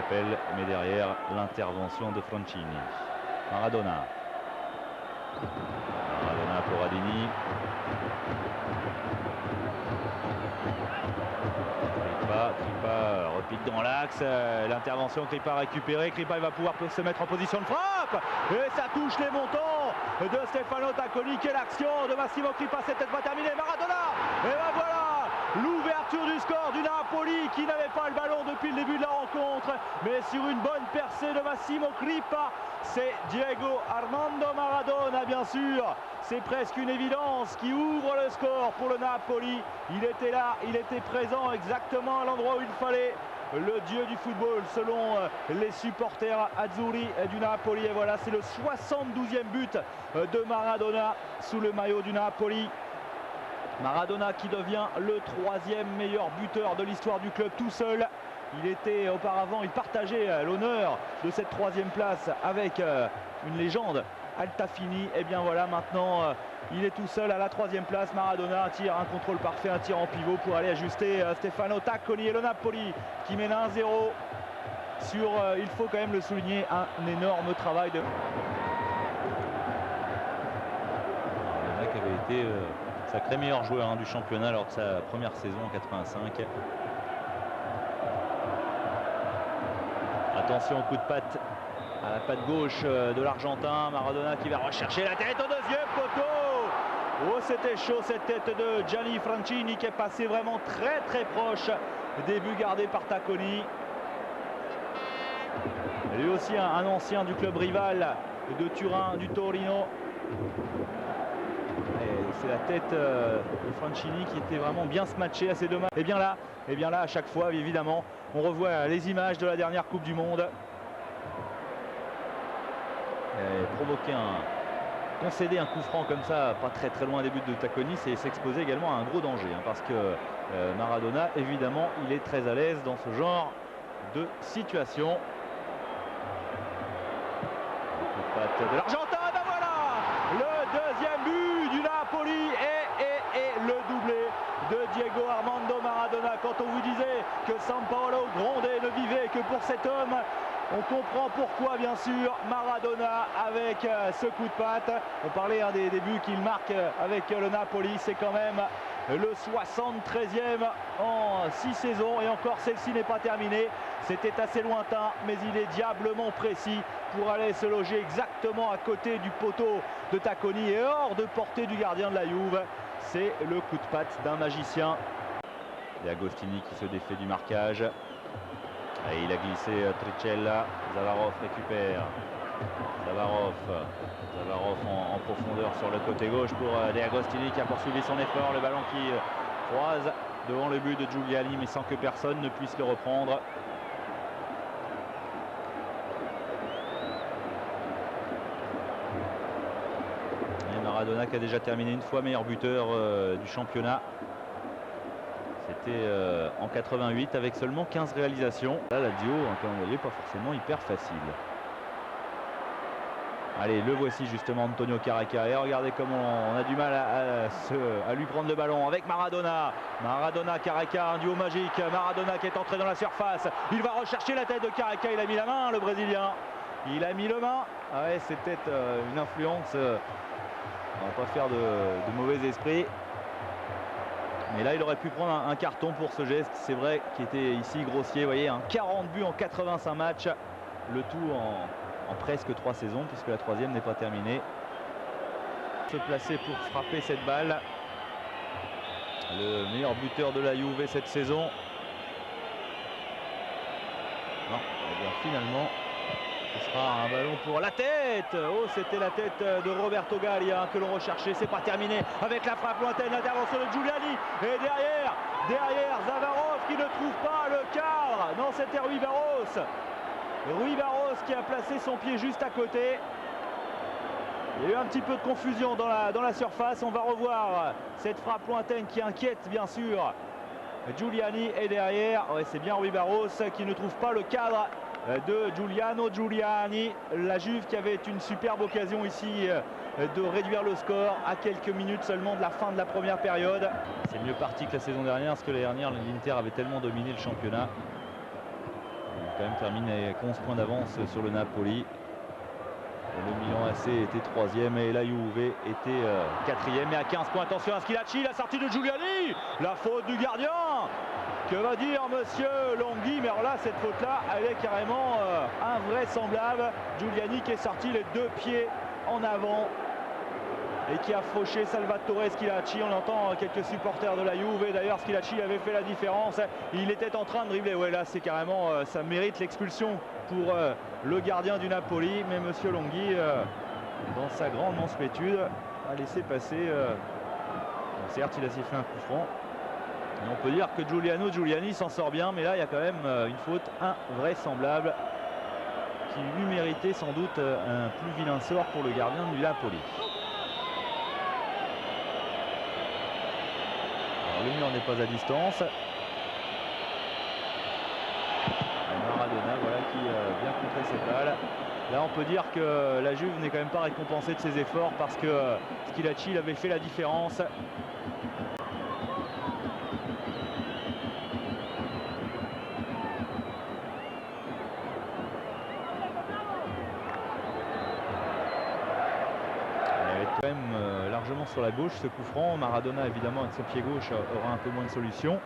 appelle, mais derrière l'intervention de Francini. Maradona. Maradona pour Radini. Kripa repique dans l'axe, l'intervention, Kripa récupérée, Kripa il va pouvoir se mettre en position de frappe et ça touche les montants de Stefano Tacconi. Quelle action de Massimo Kripa, c'est peut-être pas terminé. Maradona, et ben voilà l'ouverture du score du Napoli qui n'avait pas le ballon depuis le début de la rencontre, mais sur une bonne percée de Massimo Kripa, c'est Diego Armando Maradona bien sûr. C'est presque une évidence qui ouvre le score pour le Napoli. Il était là, il était présent exactement à l'endroit où il fallait. Le dieu du football selon les supporters azzurri du Napoli. Et voilà, c'est le 72e but de Maradona sous le maillot du Napoli. Maradona qui devient le 3e meilleur buteur de l'histoire du club tout seul. Il était auparavant, il partageait l'honneur de cette 3e place avec une légende, Altafini. Et bien voilà, maintenant il est tout seul à la 3e place. Maradona, un tir, un contrôle parfait, un tir en pivot pour aller ajuster Stefano Tacconi et le Napoli qui mène 1-0 sur, il faut quand même le souligner, un énorme travail de... Maradona qui avait été sacré meilleur joueur du championnat lors de sa première saison en 85. Attention au coup de patte à la patte gauche de l'Argentin. Maradona qui va rechercher la tête au deuxième poteau. Oh, c'était chaud cette tête de Gianni Francini qui est passé vraiment très proche des buts gardés par Tacconi. Lui aussi un ancien du club rival de Turin, du Torino. C'est la tête de Francini qui était vraiment bien se matcher à ces deux matchs. Et bien là, à chaque fois, évidemment, on revoit les images de la dernière Coupe du Monde. Concéder un coup franc comme ça, pas très loin des buts de Tacconi, c'est s'exposer également à un gros danger. Parce que Maradona, évidemment, il est très à l'aise dans ce genre de situation. De l'Argentin, ben voilà le deuxième but du Napoli et le doublé de Diego Armando Maradona. Quand on vous disait que Sampaolo grondait ne vivait que pour cet homme, on comprend pourquoi bien sûr Maradona avec ce coup de patte. On parlait des buts qu'il marque avec le Napoli, c'est quand même le 73e en 6 saisons et encore celle-ci n'est pas terminée. C'était assez lointain mais il est diablement précis pour aller se loger exactement à côté du poteau de Tacconi et hors de portée du gardien de la Juve. C'est le coup de patte d'un magicien. Et Agostini qui se défait du marquage. Et il a glissé Tricella. Zavarov récupère. Zavarov en profondeur sur le côté gauche pour De Agostini qui a poursuivi son effort. Le ballon qui croise devant le but de Giuliani mais sans que personne ne puisse le reprendre. Et Maradona qui a déjà terminé une fois meilleur buteur du championnat. C'était en 88 avec seulement 15 réalisations. Là, la Lazio, comme vous voyez, pas forcément hyper facile. Allez, le voici justement, Antonio Caraca. Et regardez comment on a du mal à lui prendre le ballon avec Maradona. Maradona, Caraca, un duo magique. Maradona qui est entré dans la surface. Il va rechercher la tête de Caraca. Il a mis la main, le Brésilien. Il a mis le main. Ah ouais, c'était une influence. On va pas faire de mauvais esprit. Mais là, il aurait pu prendre un carton pour ce geste. C'est vrai qu'il était ici grossier. Vous voyez, 40 buts en 85 matchs. Le tout en presque 3 saisons, puisque la 3e n'est pas terminée. Se placer pour frapper cette balle. Le meilleur buteur de la Juve cette saison. Non, eh bien, finalement, ce sera un ballon pour la tête. Oh, c'était la tête de Roberto Gallia que l'on recherchait. C'est pas terminé avec la frappe lointaine, l'intervention de Giuliani. Et derrière Zavarov qui ne trouve pas le cadre. Non, c'était Rui Barros. Rui Barros qui a placé son pied juste à côté. Il y a eu un petit peu de confusion dans la surface. On va revoir cette frappe lointaine qui inquiète bien sûr Giuliani. Et derrière, ouais, c'est bien Rui Barros qui ne trouve pas le cadre de Giuliano Giuliani. La Juve qui avait une superbe occasion ici de réduire le score à quelques minutes seulement de la fin de la première période. C'est mieux parti que la saison dernière, parce que l'année dernière l'Inter avait tellement dominé le championnat. quand même termine avec 11 points d'avance sur le Napoli. Le Milan AC était 3e et la Juve était 4e. Et à 15 points, attention à Schillaci, la sortie de Giuliani, la faute du gardien. Que va dire monsieur Longhi? Mais alors là, cette faute-là, elle est carrément invraisemblable. Giuliani qui est sorti les 2 pieds en avant et qui a fauché Salvatore Schillaci. On entend quelques supporters de la Juve. D'ailleurs, Schillaci avait fait la différence. Il était en train de dribbler. Ouais, là, c'est carrément, ça mérite l'expulsion pour le gardien du Napoli. Mais monsieur Longhi, dans sa grande mansuétude, a laissé passer. Certes, il a sifflé un coup franc. Et on peut dire que Giuliani s'en sort bien. Mais là, il y a quand même une faute invraisemblable qui lui méritait sans doute un plus vilain sort pour le gardien du Napoli. Le mur n'est pas à distance. Maradona, voilà, qui vient contrer ses balles. Là, on peut dire que la Juve n'est quand même pas récompensée de ses efforts parce que Schillaci avait fait la différence. Quand même largement sur la gauche ce coup franc. Maradona évidemment avec son pied gauche aura un peu moins de solution,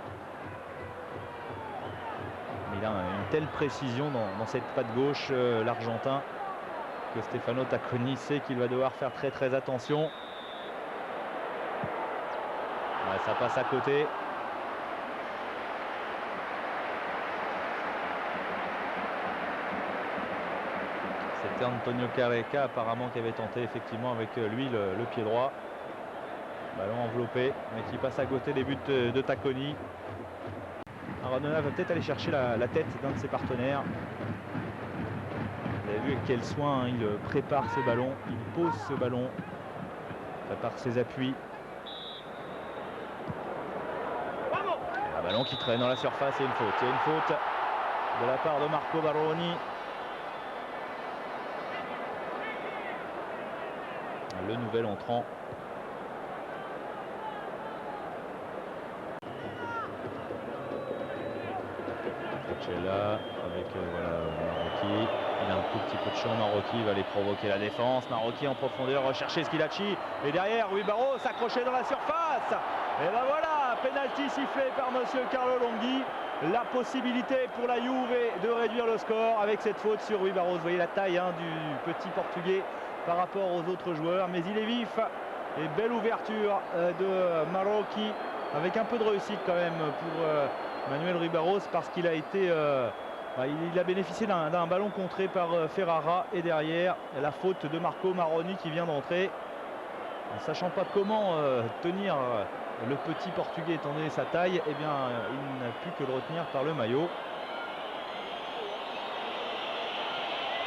mais il a une telle précision dans cette patte gauche, l'Argentin, que Stefano Tacconi sait qu'il va devoir faire très attention. Ouais, ça passe à côté. C'était Antonio Careca apparemment qui avait tenté effectivement avec lui le pied droit. Ballon enveloppé, mais qui passe à côté des buts de Tacconi. Maradona va peut-être aller chercher la tête d'un de ses partenaires. Vous avez vu avec quel soin il prépare ce ballon, il pose ce ballon, prépare ses appuis. Un ballon qui traîne dans la surface et une faute. Il y a une faute de la part de Marco Baroni. Le nouvel entrant. Là avec voilà, Marocchi. Il a un tout petit peu de champ. Marocchi va aller provoquer la défense. Marocchi en profondeur, rechercher Schillaci. Et derrière, Rui Barros s'accrocher dans la surface. Et ben voilà, penalty sifflé par monsieur Carlo Longhi. La possibilité pour la Juve de réduire le score avec cette faute sur Rui Barros. Vous voyez la taille du petit portugais par rapport aux autres joueurs. Mais il est vif. Et belle ouverture de Marocchi avec un peu de réussite quand même pour Manuel Rui Barros, parce qu'il a été il a bénéficié d'un ballon contré par Ferrara, et derrière la faute de Marco Baroni qui vient d'entrer, ne sachant pas comment tenir le petit portugais étant donné sa taille. Eh bien il n'a pu que le retenir par le maillot.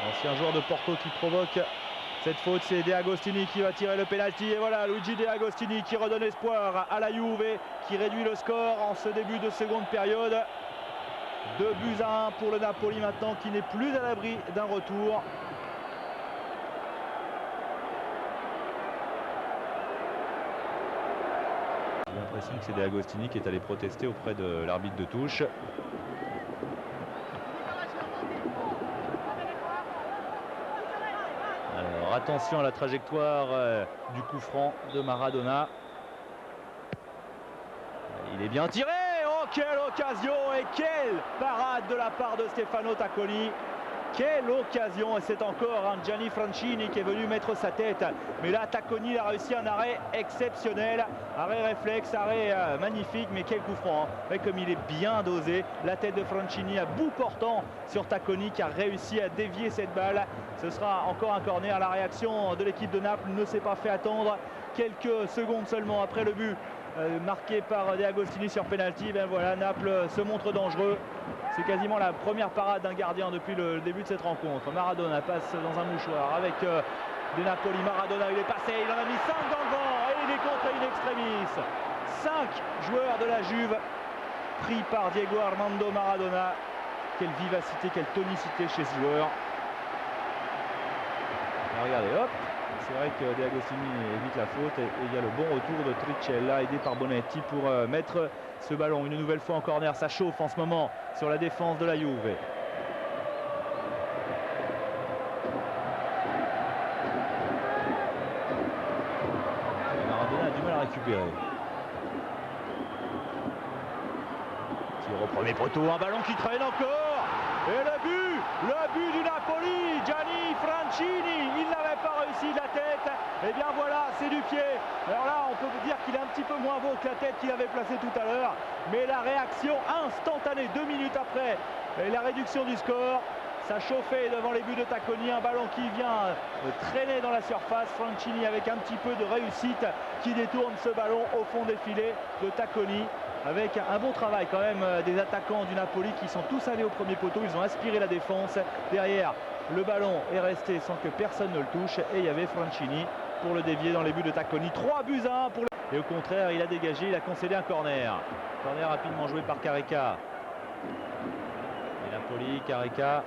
Ancien joueur de Porto qui provoque cette faute, c'est De Agostini qui va tirer le pénalty. Et voilà, Luigi De Agostini qui redonne espoir à la Juve, qui réduit le score en ce début de seconde période. 2-1 pour le Napoli maintenant, qui n'est plus à l'abri d'un retour. J'ai l'impression que c'est De Agostini qui est allé protester auprès de l'arbitre de touche. Alors attention à la trajectoire du coup franc de Maradona. Il est bien tiré. Oh, quelle occasion et quelle parade de la part de Stefano Tacconi. Quelle occasion, et c'est encore un Gianni Francini qui est venu mettre sa tête. Mais là, Tacconi a réussi un arrêt exceptionnel. Arrêt réflexe, arrêt magnifique, mais quel coup franc. Et comme il est bien dosé, la tête de Francini à bout portant sur Tacconi qui a réussi à dévier cette balle. Ce sera encore un corner. La réaction de l'équipe de Naples ne s'est pas fait attendre. Quelques secondes seulement après le but marqué par De Agostini sur penalty. Ben voilà, Naples se montre dangereux. C'est quasiment la première parade d'un gardien depuis le début de cette rencontre. Maradona passe dans un mouchoir avec De Napoli. Maradona, il est passé, il en a mis 5 dans le vent et il est contré in extremis. 5 joueurs de la Juve pris par Diego Armando Maradona. Quelle vivacité, quelle tonicité chez ce joueur. Alors, regardez, hop. C'est vrai que De Agostini évite la faute et il y a le bon retour de Trichella aidé par Bonetti pour mettre ce ballon une nouvelle fois en corner. Ça chauffe en ce moment sur la défense de la Juve. récupérer. Tir au premier poteau, un ballon qui traîne encore. Et le but du Napoli, Gianni Francini, il n'avait pas réussi de la tête. Et bien voilà, c'est du pied. Alors là, on peut dire qu'il est un petit peu moins beau que la tête qu'il avait placée tout à l'heure. Mais la réaction instantanée, 2 minutes après, et la réduction du score, ça chauffait devant les buts de Tacconi. Un ballon qui vient traîner dans la surface. Francini avec un petit peu de réussite qui détourne ce ballon au fond des filets de Tacconi. Avec un bon travail quand même des attaquants du Napoli qui sont tous allés au premier poteau. Ils ont aspiré la défense. Derrière, le ballon est resté sans que personne ne le touche. Et il y avait Francini pour le dévier dans les buts de Tacconi. 3-1 pour le... Et au contraire, il a dégagé, il a concédé un corner. Corner rapidement joué par Careca. Et Napoli, Careca.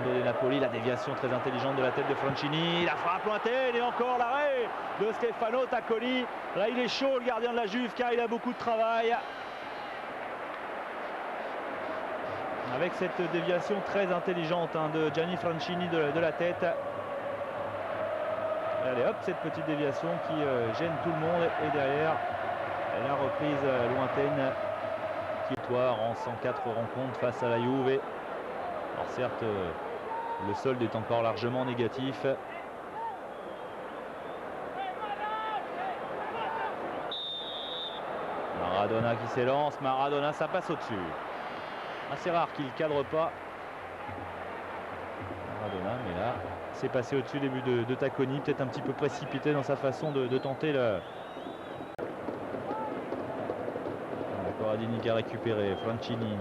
De Napoli, la déviation très intelligente de la tête de Francini, la frappe lointaine et encore l'arrêt de Stefano Tacconi. Là il est chaud le gardien de la Juve car il a beaucoup de travail. Avec cette déviation très intelligente de Gianni Francini de la tête. Et allez hop, cette petite déviation qui gêne tout le monde et derrière la reprise lointaine qui victoire en 104 rencontres face à la Juve. Alors certes, le solde est encore largement négatif. Maradona qui s'élance. Maradona, ça passe au-dessus. Assez rare qu'il ne cadre pas. Maradona, mais là, c'est passé au-dessus des buts de Tacconi. Peut-être un petit peu précipité dans sa façon de tenter le... Corradini qui a récupéré. Francini.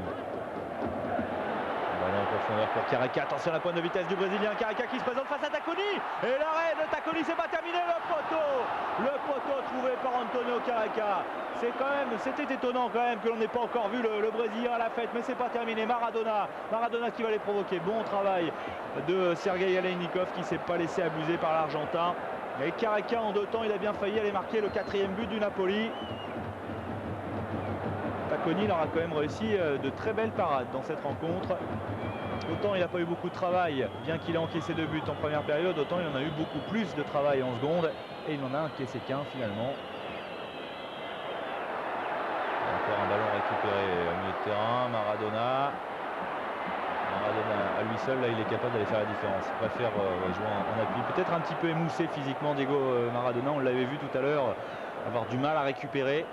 En profondeur pour Careca, attention à la pointe de vitesse du Brésilien, Careca qui se présente face à Tacconi et l'arrêt de Tacconi, c'est pas terminé, le poteau trouvé par Antonio Careca. C'était étonnant quand même que l'on n'ait pas encore vu le Brésilien à la fête, mais c'est pas terminé. Maradona qui va les provoquer. Bon travail de Sergei Aleinikov qui s'est pas laissé abuser par l'Argentin. Et Careca en 2 temps, il a bien failli aller marquer le 4e but du Napoli. Tacconi il aura quand même réussi de très belles parades dans cette rencontre. Autant il n'a pas eu beaucoup de travail, bien qu'il ait encaissé 2 buts en première période, autant il en a eu beaucoup plus de travail en seconde et il n'en a encaissé qu'un finalement. Encore un ballon récupéré au milieu de terrain. Maradona à lui seul, là il est capable d'aller faire la différence. Il préfère jouer en appui, peut-être un petit peu émoussé physiquement Diego Maradona, on l'avait vu tout à l'heure avoir du mal à récupérer.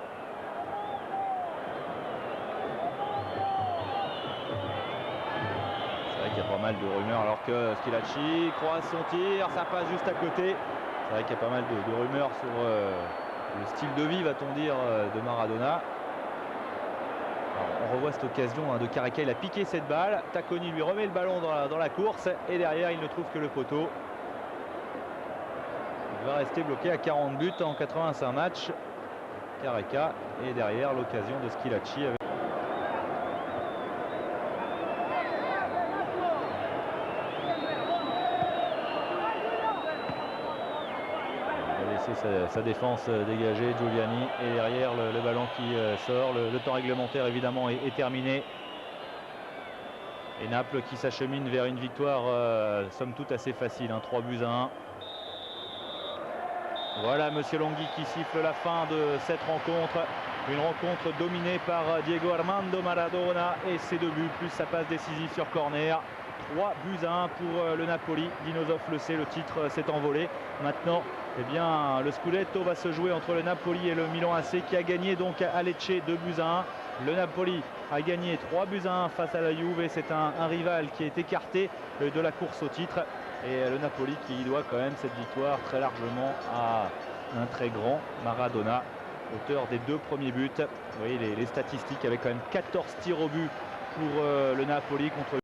Il y a pas mal de rumeurs alors que Schillaci croise son tir, ça passe juste à côté. C'est vrai qu'il y a pas mal de rumeurs sur le style de vie, va-t-on dire, de Maradona. Alors, on revoit cette occasion de Careca, il a piqué cette balle. Tacconi lui remet le ballon dans la course et derrière il ne trouve que le poteau. Il va rester bloqué à 40 buts en 85 matchs. Careca et derrière l'occasion de Schillaci avec... Sa défense dégagée, Giuliani, et derrière le ballon qui sort. Le temps réglementaire évidemment est terminé. Et Naples qui s'achemine vers une victoire somme toute assez facile, 3-1. Voilà Monsieur Longhi qui siffle la fin de cette rencontre. Une rencontre dominée par Diego Armando Maradona et ses 2 buts, plus sa passe décisive sur corner. 3-1 pour le Napoli. Dino Zoff le sait, le titre s'est envolé. Maintenant, eh bien, le Scudetto va se jouer entre le Napoli et le Milan AC qui a gagné donc à Lecce 2-1. Le Napoli a gagné 3-1 face à la Juve. C'est un rival qui est écarté de la course au titre. Et le Napoli qui doit quand même cette victoire très largement à un très grand Maradona, auteur des 2 premiers buts. Vous voyez les statistiques avec quand même 14 tirs au but pour le Napoli contre